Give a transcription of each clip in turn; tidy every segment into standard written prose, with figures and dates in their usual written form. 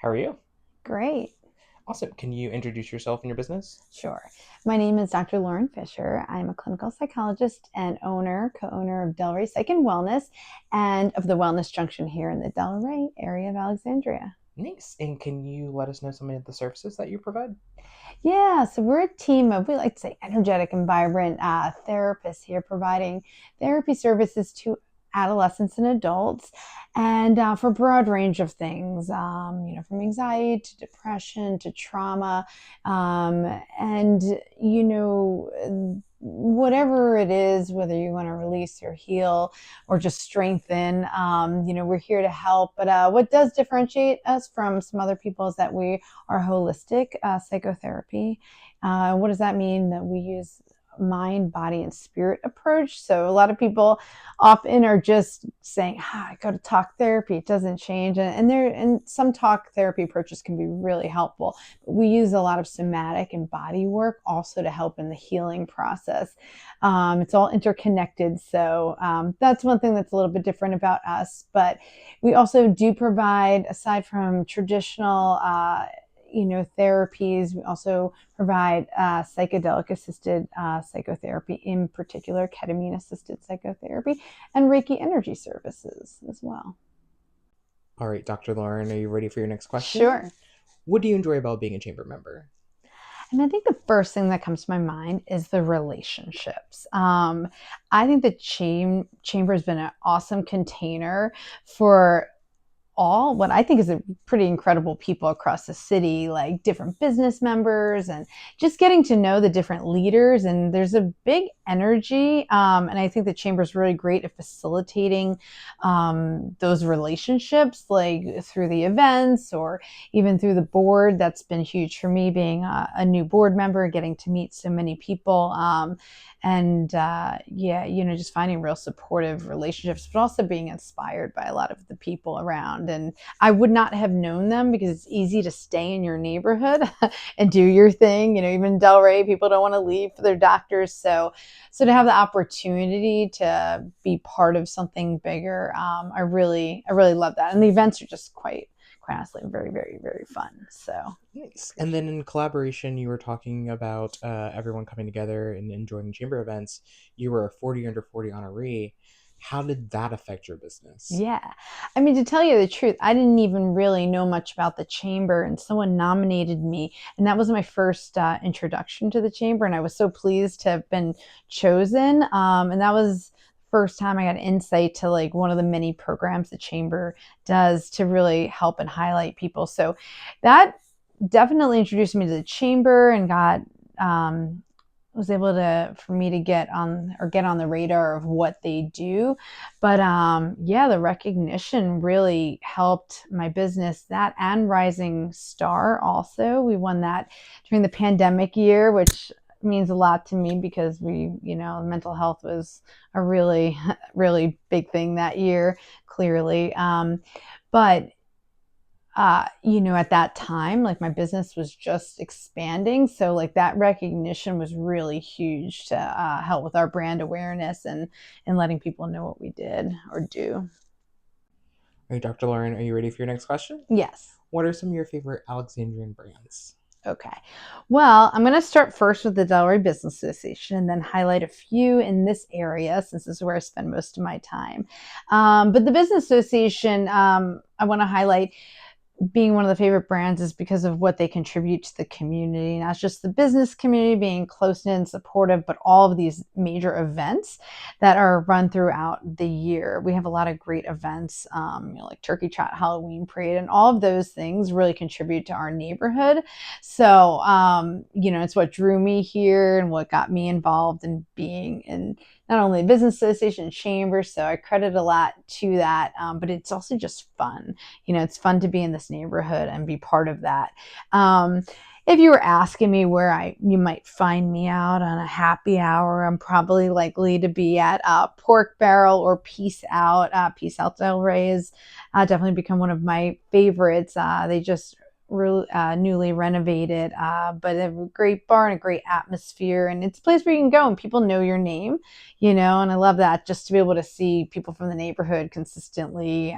How are you? Great. Awesome. Can you introduce yourself and your business? Sure. My name is Dr. Lauren Fisher. I'm a clinical psychologist and co-owner of Ray Psych Wellness and of the Wellness Junction here in the Delray area of Alexandria. Nice. And can you let us know some of the services that you provide? Yeah, so we're a team of, we like to say, energetic and vibrant therapists here providing therapy services to adolescents and adults and for a broad range of things, from anxiety to depression to trauma. And, whatever it is, whether you want to release or heal or just strengthen, we're here to help. But what does differentiate us from some other people is that we are holistic psychotherapy. What does that mean? That we use mind, body, and spirit approach. So a lot of people often are just saying, I go to talk therapy, it doesn't change. And some talk therapy approaches can be really helpful. But we use a lot of somatic and body work also to help in the healing process. It's all interconnected. So that's one thing that's a little bit different about us. But we also do provide, aside from traditional therapies. We also provide psychedelic assisted psychotherapy, in particular ketamine assisted psychotherapy, and Reiki energy services as well. All right, Dr. Lauren, are you ready for your next question? Sure. What do you enjoy about being a chamber member? And I think the first thing that comes to my mind is the relationships. I think the chamber has been an awesome container for all what I think is a pretty incredible people across the city, like different business members and just getting to know the different leaders. And there's a big energy. And I think the chamber is really great at facilitating those relationships, like through the events or even through the board. That's been huge for me being a new board member, getting to meet so many people. Just finding real supportive relationships, but also being inspired by a lot of the people around. And I would not have known them because it's easy to stay in your neighborhood and do your thing. Even Delray, people don't want to leave for their doctors. So to have the opportunity to be part of something bigger, I really love that. And the events are just quite honestly very, very, very fun. So Nice. And then in collaboration, you were talking about everyone coming together and enjoying chamber events. You were a 40 under 40 honoree. How did that affect your business? yeah. I mean, to tell you the truth, I didn't even really know much about the chamber, and someone nominated me. And that was my first introduction to the chamber. And I was so pleased to have been chosen. And that was the first time I got insight to like one of the many programs the chamber does to really help and highlight people. So that definitely introduced me to the chamber and got was able to for me to get on the radar of what they do. But the recognition really helped my business. That and Rising Star also. We won that during the pandemic year, which means a lot to me because mental health was a really, really big thing that year, clearly. But at that time, like my business was just expanding. So like that recognition was really huge to help with our brand awareness and letting people know what we did or do. All right, Dr. Lauren, are you ready for your next question? Yes. What are some of your favorite Alexandrian brands? Okay. Well, I'm going to start first with the Delray Business Association and then highlight a few in this area since this is where I spend most of my time. But the Business Association, I want to highlight being one of the favorite brands is because of what they contribute to the community, not just the business community being close-knit and supportive, but all of these major events that are run throughout the year. We have a lot of great events, like Turkey Trot, Halloween Parade, and all of those things really contribute to our neighborhood. So, it's what drew me here and what got me involved in being in not only the business association chamber. So I credit a lot to that, but it's also just fun. It's fun to be in this neighborhood and be part of that. If you were asking me where you might find me out on a happy hour, I'm probably likely to be at Pork Barrel or Peace Out. Peace Out Delray has definitely become one of my favorites. They just newly renovated, but a great bar and a great atmosphere, and it's a place where you can go and people know your name, and I love that, just to be able to see people from the neighborhood consistently.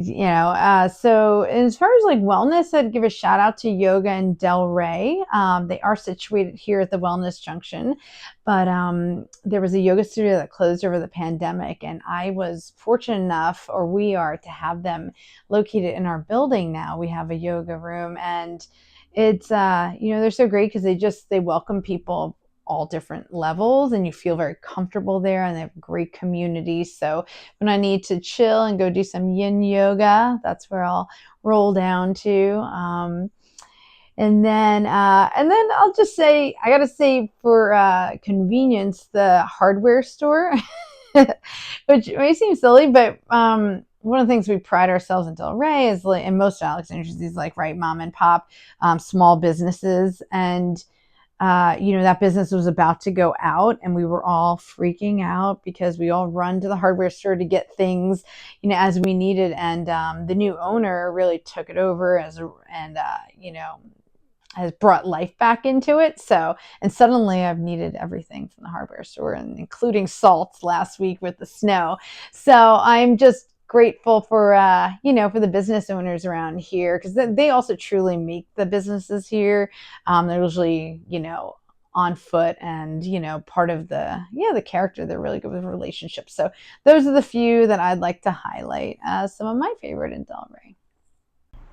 So as far as like wellness, I'd give a shout out to Yoga in Delray. They are situated here at the Wellness Junction, but there was a yoga studio that closed over the pandemic, and I was fortunate enough, or we are, to have them located in our building now. We have a yoga room, and it's they're so great because they welcome people all different levels, and you feel very comfortable there, and they have great community. So when I need to chill and go do some yin yoga, that's where I'll roll down to. And then I'll just say, I gotta say, for convenience, the hardware store, which may seem silly, but one of the things we pride ourselves in Delray is, like, in most Alexandrians, these like right mom and pop small businesses, and that business was about to go out, and we were all freaking out because we all run to the hardware store to get things, as we needed. And the new owner really took it over and has brought life back into it. So, and suddenly I've needed everything from the hardware store, and including salts last week with the snow. So I'm just grateful for for the business owners around here, because they also truly make the businesses here. They're usually on foot, and part of the character. They're really good with relationships. So those are the few that I'd like to highlight as some of my favorite in Delray.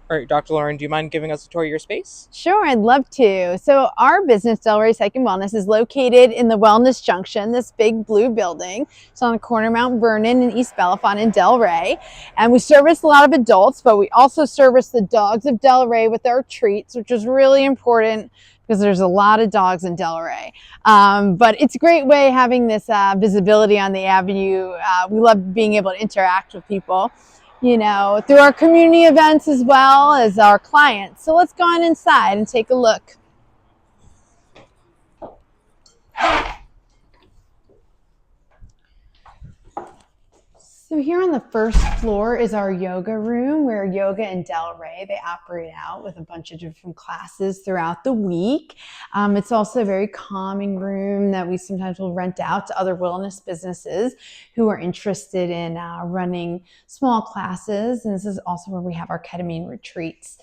All right, Dr. Lauren, do you mind giving us a tour of your space? Sure, I'd love to. So our business, Ray Psych Wellness, is located in the Wellness Junction, this big blue building. It's on the corner of Mount Vernon and East Bellefonte in Delray. And we service a lot of adults, but we also service the dogs of Delray with our treats, which is really important because there's a lot of dogs in Delray. But it's a great way having this visibility on the avenue. We love being able to interact with people, through our community events as well as our clients. So let's go on inside and take a look. So here on the first floor is our yoga room, where Yoga and Delray, they operate out with a bunch of different classes throughout the week. It's also a very calming room that we sometimes will rent out to other wellness businesses who are interested in running small classes. And this is also where we have our ketamine retreats.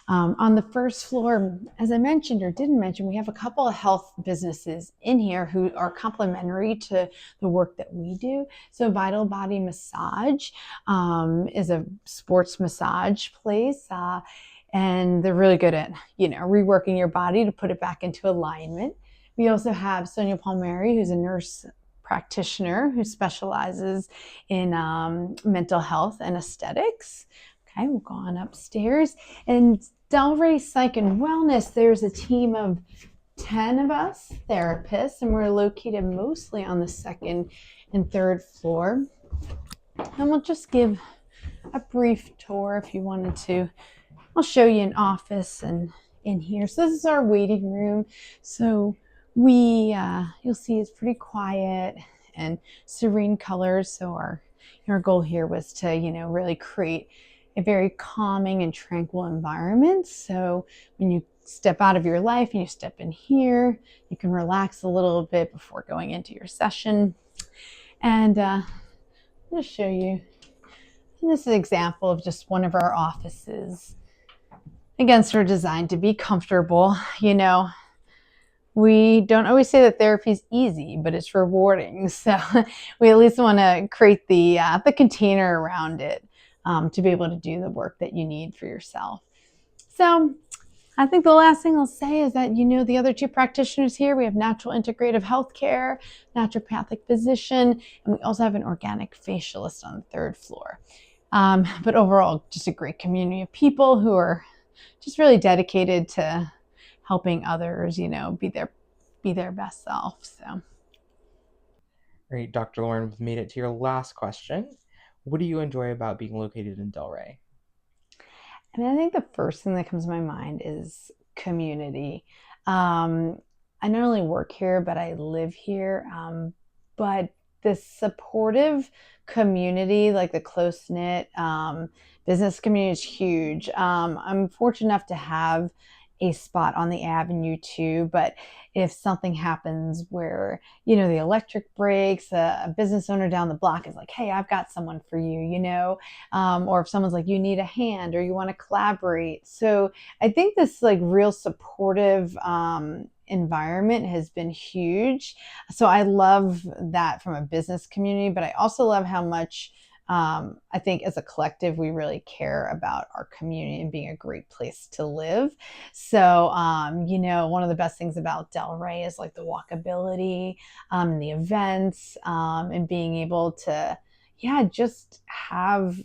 On the first floor, as I mentioned or didn't mention, we have a couple of health businesses in here who are complementary to the work that we do. So Vital Body Massage is a sports massage place, and they're really good at, reworking your body to put it back into alignment. We also have Sonia Palmieri, who's a nurse practitioner who specializes in mental health and aesthetics. Okay, we'll go on upstairs. And Ray Psych Wellness, there's a team of 10 of us therapists, and we're located mostly on the second and third floor. And we'll just give a brief tour if you wanted to. I'll show you an office and in here. So this is our waiting room. So you'll see it's pretty quiet and serene colors. So our goal here was to, really create a very calming and tranquil environment. So when you step out of your life and you step in here, you can relax a little bit before going into your session. And I'm going to show you, and this is an example of just one of our offices. Again, sort of designed to be comfortable. We don't always say that therapy is easy, but it's rewarding. So we at least want to create the container around it, to be able to do the work that you need for yourself. So I think the last thing I'll say is that, the other two practitioners here, we have natural integrative healthcare, naturopathic physician, and we also have an organic facialist on the third floor. But overall, just a great community of people who are just really dedicated to helping others, be their best self. So. All right, Dr. Lauren, we've made it to your last question. What do you enjoy about being located in Delray? I think the first thing that comes to my mind is community. I not only work here, but I live here. But this supportive community, like the close-knit business community, is huge. I'm fortunate enough to have a spot on the avenue too. But if something happens where, you know, the electric breaks, a business owner down the block is like, hey, I've got someone for you, you know, or if someone's like, you need a hand or you want to collaborate. So I think this like real supportive environment has been huge. So I love that from a business community, but I also love how much I think as a collective, we really care about our community and being a great place to live. So, you know, one of the best things about Delray is like the walkability, the events, and being able to, yeah, just have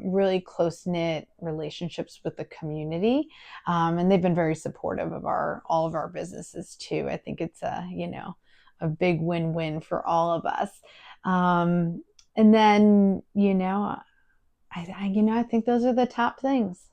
really close knit relationships with the community, and they've been very supportive of all of our businesses too. I think it's a, you know, a big win win for all of us. And then, you know, I think those are the top things.